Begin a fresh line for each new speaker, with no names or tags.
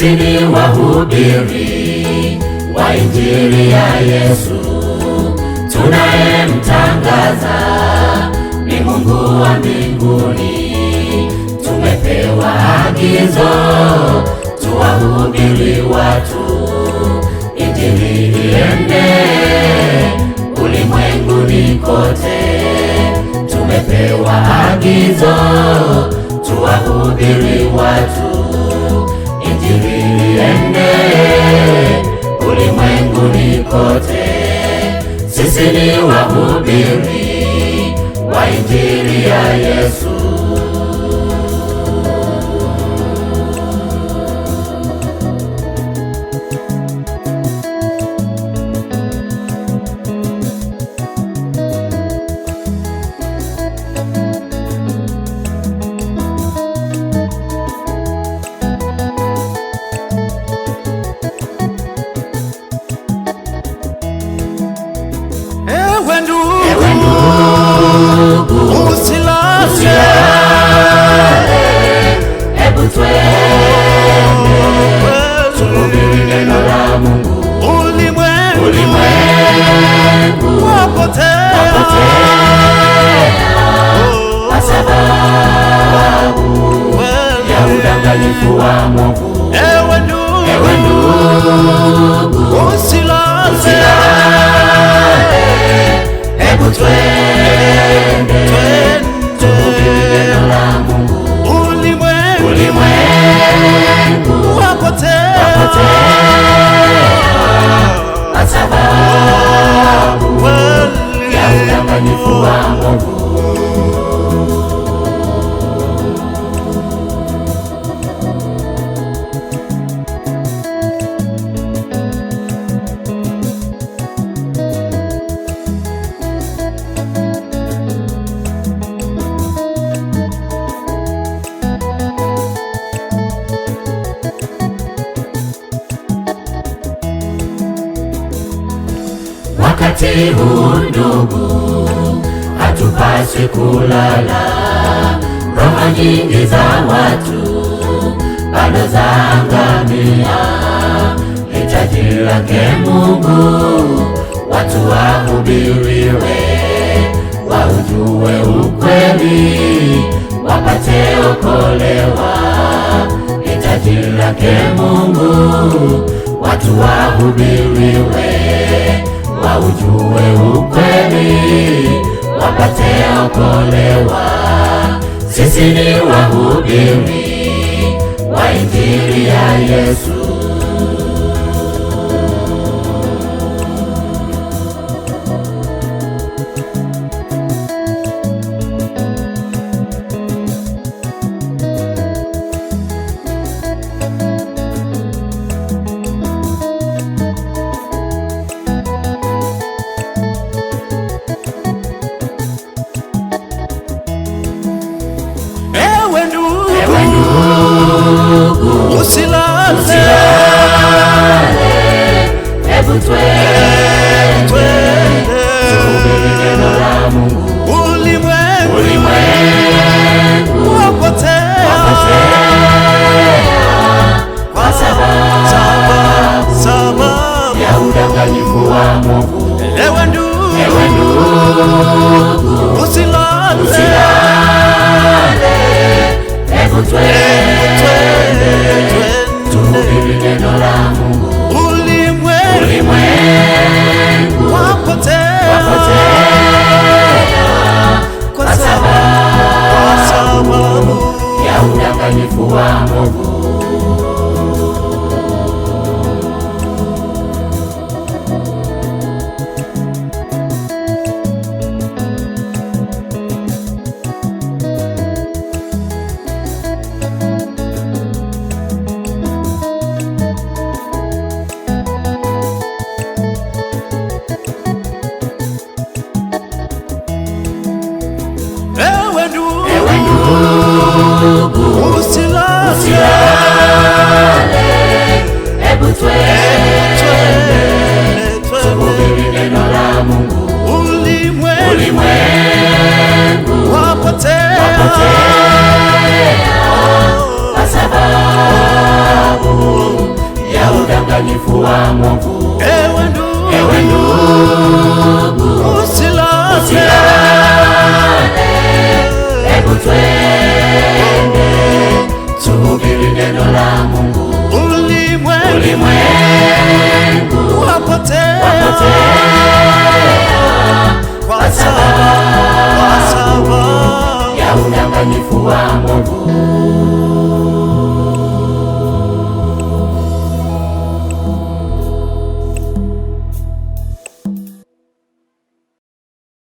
Sisi ni wahubiri wa Injili ya Yesu, tunayemtangaza ni Mungu wa mbinguni. Tumepewa agizo tuwahubiri watu, Injili iende ulimwenguni kote. Tumepewa agizo tuwahubiri watu, Injili iende ulimwenguni kote. Sisi ni wahubiri wa Injili ya Yesu.
Ewe ndugu, usilale,
hebu twende tuhubiri neno la Mungu. Ulimwengu wapotea kwa sababu ya udanganyifu wa mwovu.
Ewe ndugu, usilale,
hebu twende tuhubiri neno la Mungu. Ulimwengu wapotea kwa sababu ya udanganyifu wa mwovu. Wakati huu ndugu, hatupaswi kulala. Roho nyingi za watu bado zaangamia. Hitaji lake Mungu watu wahubiriwe, waujue ukweli, wapate okolewa. Hitaji lake Mungu watu wahubiriwe, waujue ukweli, wapate okolewa. Sisi ni wahubiri wa Injili ya Yesu.